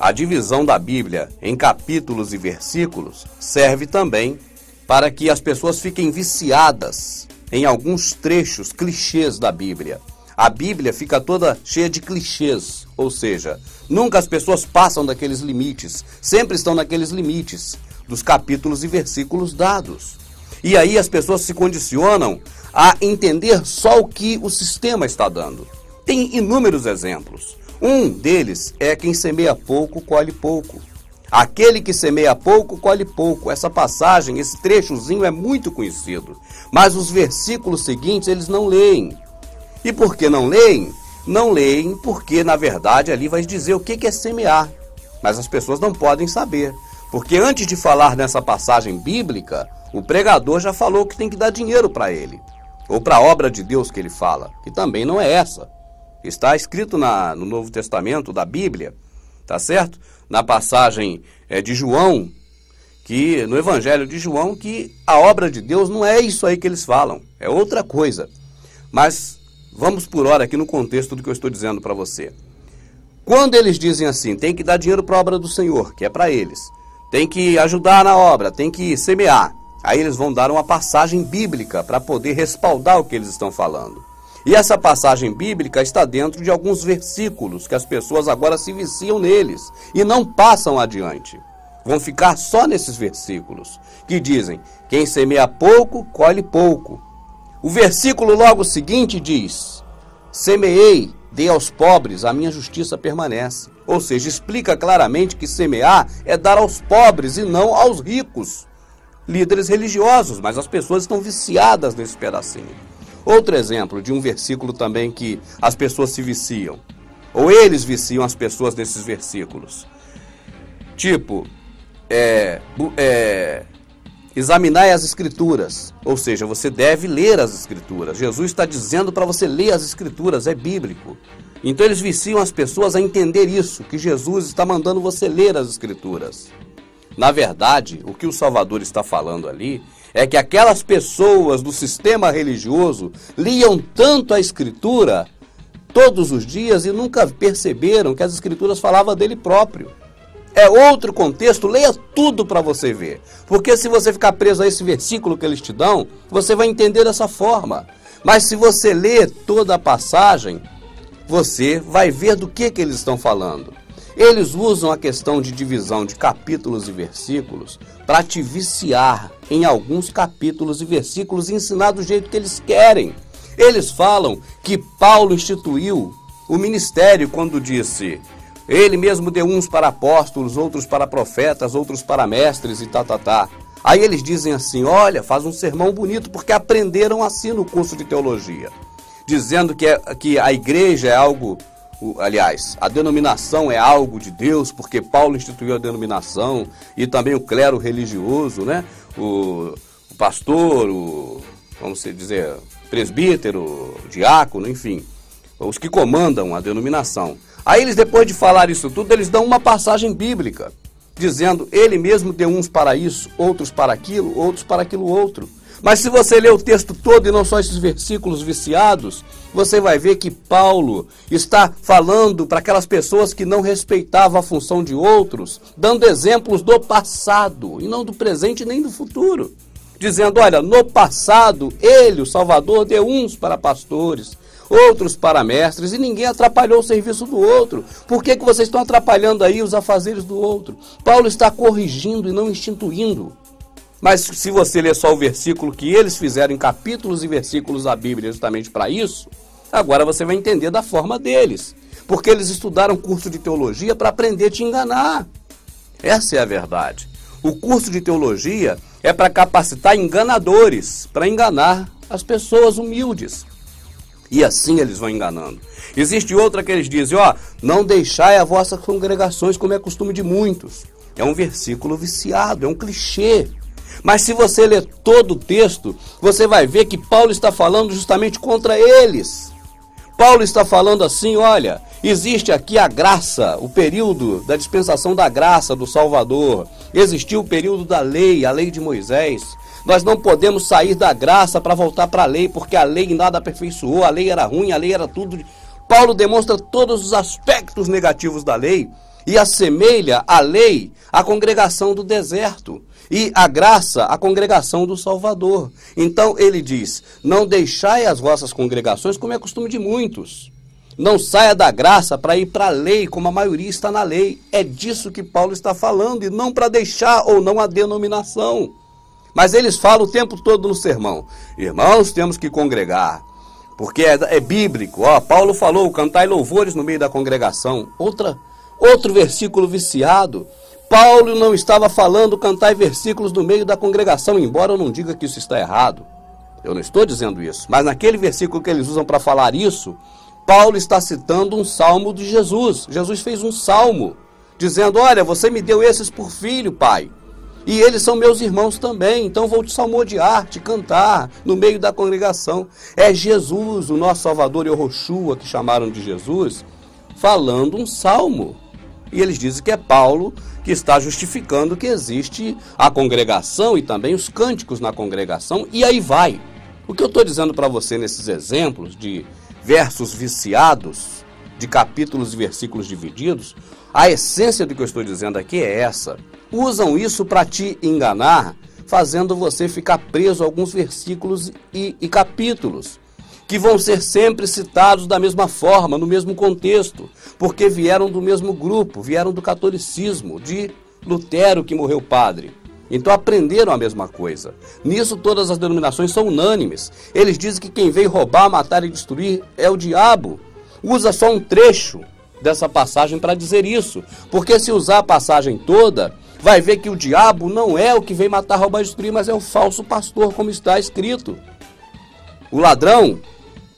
A divisão da Bíblia em capítulos e versículos serve também para que as pessoas fiquem viciadas em alguns trechos, clichês da Bíblia. A Bíblia fica toda cheia de clichês, ou seja, nunca as pessoas passam daqueles limites, sempre estão naqueles limites dos capítulos e versículos dados. E aí as pessoas se condicionam a entender só o que o sistema está dando. Tem inúmeros exemplos. Um deles é quem semeia pouco, colhe pouco. Aquele que semeia pouco, colhe pouco. Essa passagem, esse trechozinho é muito conhecido. Mas os versículos seguintes eles não leem. E por que não leem? Não leem porque, na verdade, ali vai dizer o que é semear. Mas as pessoas não podem saber. Porque antes de falar nessa passagem bíblica, o pregador já falou que tem que dar dinheiro para ele. Ou para a obra de Deus que ele fala, que também não é essa. Está escrito no Novo Testamento da Bíblia, tá certo? Na passagem de João, que no Evangelho de João, que a obra de Deus não é isso aí que eles falam, é outra coisa. Mas vamos por hora aqui no contexto do que eu estou dizendo para você. Quando eles dizem assim, tem que dar dinheiro para a obra do Senhor, que é para eles, tem que ajudar na obra, tem que semear, aí eles vão dar uma passagem bíblica para poder respaldar o que eles estão falando. E essa passagem bíblica está dentro de alguns versículos que as pessoas agora se viciam neles e não passam adiante. Vão ficar só nesses versículos que dizem, quem semeia pouco, colhe pouco. O versículo logo seguinte diz, semeei, dei aos pobres, a minha justiça permanece. Ou seja, explica claramente que semear é dar aos pobres e não aos ricos. Líderes religiosos, mas as pessoas estão viciadas nesse pedacinho. Outro exemplo de um versículo também que as pessoas se viciam, ou eles viciam as pessoas nesses versículos. Tipo, examinai as escrituras, ou seja, você deve ler as escrituras. Jesus está dizendo para você ler as escrituras, é bíblico. Então eles viciam as pessoas a entender isso, que Jesus está mandando você ler as escrituras. Na verdade, o que o Salvador está falando ali é que aquelas pessoas do sistema religioso liam tanto a Escritura todos os dias e nunca perceberam que as Escrituras falavam dele próprio. É outro contexto, leia tudo para você ver. Porque se você ficar preso a esse versículo que eles te dão, você vai entender dessa forma. Mas se você ler toda a passagem, você vai ver do que eles estão falando. Eles usam a questão de divisão de capítulos e versículos para te viciar em alguns capítulos e versículos e ensinar do jeito que eles querem. Eles falam que Paulo instituiu o ministério quando disse, ele mesmo deu uns para apóstolos, outros para profetas, outros para mestres e tá. Aí eles dizem assim, olha, faz um sermão bonito porque aprenderam assim no curso de teologia, dizendo que a igreja é algo... Aliás, a denominação é algo de Deus, porque Paulo instituiu a denominação, e também o clero religioso, né? O pastor, vamos dizer, presbítero, diácono, enfim, os que comandam a denominação. Aí eles, depois de falar isso tudo, eles dão uma passagem bíblica, dizendo, ele mesmo deu uns para isso, outros para aquilo, outros para aquilo outro. Mas se você ler o texto todo e não só esses versículos viciados, você vai ver que Paulo está falando para aquelas pessoas que não respeitavam a função de outros, dando exemplos do passado, e não do presente nem do futuro. Dizendo, olha, no passado, ele, o Salvador, deu uns para pastores, outros para mestres, e ninguém atrapalhou o serviço do outro. Por que vocês estão atrapalhando aí os afazeres do outro? Paulo está corrigindo e não instituindo. Mas se você ler só o versículo que eles fizeram em capítulos e versículos da Bíblia justamente para isso, agora você vai entender da forma deles. Porque eles estudaram curso de teologia para aprender a te enganar. Essa é a verdade. O curso de teologia é para capacitar enganadores, para enganar as pessoas humildes. E assim eles vão enganando. Existe outra que eles dizem, não deixai as vossas congregações como é costume de muitos. É um versículo viciado, é um clichê. Mas se você ler todo o texto, você vai ver que Paulo está falando justamente contra eles. Paulo está falando assim, olha, existe aqui a graça, o período da dispensação da graça do Salvador. Existiu o período da lei, a lei de Moisés. Nós não podemos sair da graça para voltar para a lei, porque a lei nada aperfeiçoou, a lei era ruim, a lei era tudo. Paulo demonstra todos os aspectos negativos da lei e assemelha a lei à congregação do deserto e a graça à congregação do Salvador. Então ele diz: não deixai as vossas congregações, como é costume de muitos. Não saia da graça para ir para a lei, como a maioria está na lei. É disso que Paulo está falando, e não para deixar ou não a denominação. Mas eles falam o tempo todo no sermão: irmãos, temos que congregar, porque é bíblico. Paulo falou: cantai louvores no meio da congregação. Outro versículo viciado. Paulo não estava falando cantai versículos no meio da congregação, embora eu não diga que isso está errado. Eu não estou dizendo isso. Mas naquele versículo que eles usam para falar isso, Paulo está citando um salmo de Jesus. Jesus fez um salmo, dizendo: olha, você me deu esses por filho, pai, e eles são meus irmãos também, então vou te salmodiar, te cantar no meio da congregação. É Jesus, o nosso Salvador Yahushua, que chamaram de Jesus, falando um salmo. E eles dizem que é Paulo que está justificando que existe a congregação e também os cânticos na congregação, e aí vai. O que eu estou dizendo para você nesses exemplos de versos viciados, de capítulos e versículos divididos, a essência do que eu estou dizendo aqui é essa. Usam isso para te enganar, fazendo você ficar preso a alguns versículos e capítulos, que vão ser sempre citados da mesma forma, no mesmo contexto, porque vieram do mesmo grupo, vieram do catolicismo, de Lutero, que morreu padre. Então aprenderam a mesma coisa. Nisso todas as denominações são unânimes. Eles dizem que quem veio roubar, matar e destruir é o diabo. Usa só um trecho dessa passagem para dizer isso, porque se usar a passagem toda, vai ver que o diabo não é o que veio matar, roubar e destruir, mas é o falso pastor, como está escrito. O ladrão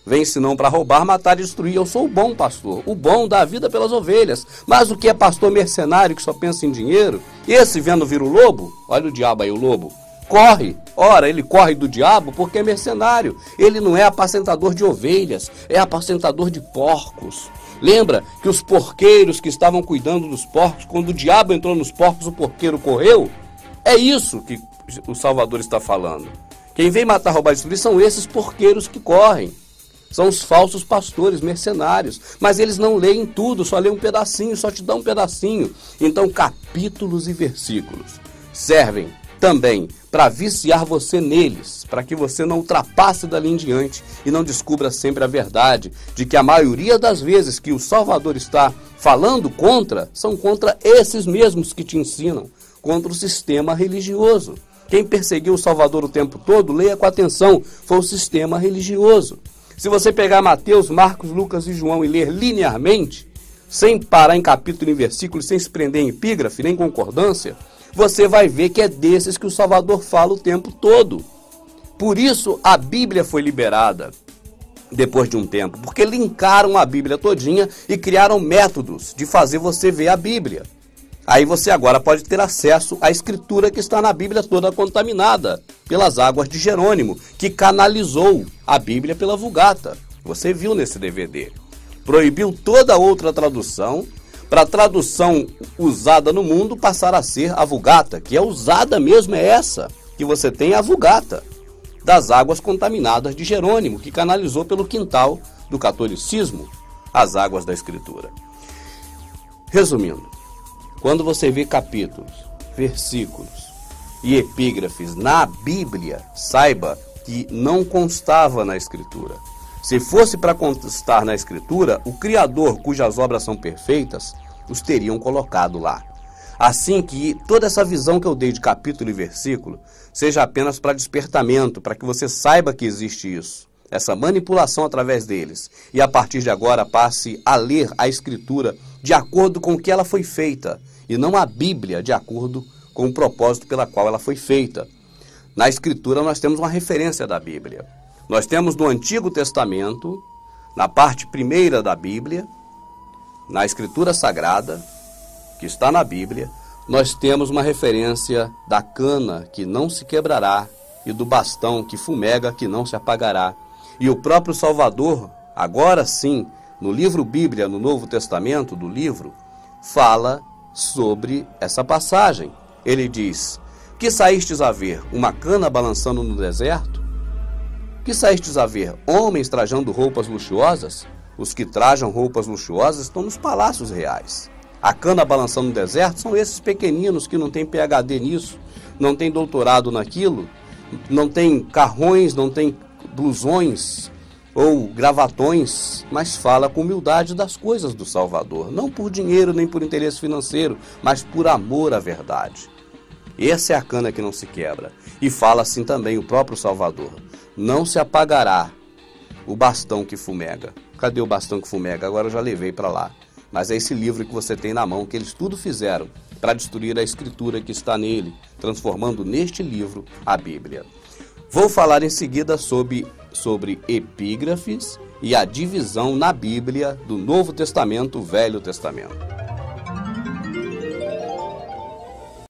vem senão para roubar, matar e destruir. Eu sou o bom pastor, o bom dá a vida pelas ovelhas. Mas o que é pastor mercenário que só pensa em dinheiro? Esse vendo vir o lobo, olha o diabo aí, o lobo, corre. Ora, ele corre do diabo porque é mercenário. Ele não é apacentador de ovelhas, é apacentador de porcos. Lembra que os porqueiros que estavam cuidando dos porcos, quando o diabo entrou nos porcos, o porqueiro correu? É isso que o Salvador está falando. Quem vem matar, roubar e destruir são esses porqueiros que correm. São os falsos pastores, mercenários. Mas eles não leem tudo, só leem um pedacinho, só te dão um pedacinho. Então, capítulos e versículos servem também para viciar você neles, para que você não ultrapasse dali em diante e não descubra sempre a verdade de que a maioria das vezes que o Salvador está falando contra, são contra esses mesmos que te ensinam, contra o sistema religioso. Quem perseguiu o Salvador o tempo todo, leia com atenção, foi o sistema religioso. Se você pegar Mateus, Marcos, Lucas e João e ler linearmente, sem parar em capítulo e versículo, sem se prender em epígrafe, nem concordância, você vai ver que é desses que o Salvador fala o tempo todo. Por isso a Bíblia foi liberada depois de um tempo, porque linkaram a Bíblia todinha e criaram métodos de fazer você ver a Bíblia. Aí você agora pode ter acesso à escritura que está na Bíblia toda contaminada pelas águas de Jerônimo, que canalizou a Bíblia pela Vulgata. Você viu nesse DVD. Proibiu toda outra tradução, para a tradução usada no mundo passar a ser a Vulgata, que é usada mesmo, é essa, que você tem a Vulgata, das águas contaminadas de Jerônimo, que canalizou pelo quintal do catolicismo as águas da Escritura. Resumindo, quando você vê capítulos, versículos e epígrafes na Bíblia, saiba que não constava na Escritura. Se fosse para constar na Escritura, o Criador, cujas obras são perfeitas, os teriam colocado lá. Assim que toda essa visão que eu dei de capítulo e versículo seja apenas para despertamento, para que você saiba que existe isso, essa manipulação através deles, e a partir de agora passe a ler a Escritura de acordo com o que ela foi feita, e não a Bíblia de acordo com o propósito pela qual ela foi feita. Na Escritura nós temos uma referência da Bíblia. Nós temos no Antigo Testamento, na parte primeira da Bíblia, na Escritura Sagrada, que está na Bíblia, nós temos uma referência da cana que não se quebrará e do bastão que fumega que não se apagará. E o próprio Salvador, agora sim, no livro Bíblia, no Novo Testamento do livro, fala sobre essa passagem. Ele diz: que saístes a ver uma cana balançando no deserto? Que saístes a ver homens trajando roupas luxuosas? Os que trajam roupas luxuosas estão nos palácios reais. A cana balançando no deserto são esses pequeninos que não têm PhD nisso, não têm doutorado naquilo, não têm carrões, não têm blusões ou gravatões, mas fala com humildade das coisas do Salvador, não por dinheiro nem por interesse financeiro, mas por amor à verdade. Essa é a cana que não se quebra. E fala assim também o próprio Salvador: não se apagará o bastão que fumega. Cadê o bastão que fumega? Agora eu já levei para lá. Mas é esse livro que você tem na mão, que eles tudo fizeram para destruir a escritura que está nele, transformando neste livro a Bíblia. Vou falar em seguida sobre epígrafes e a divisão na Bíblia do Novo Testamento, Velho Testamento.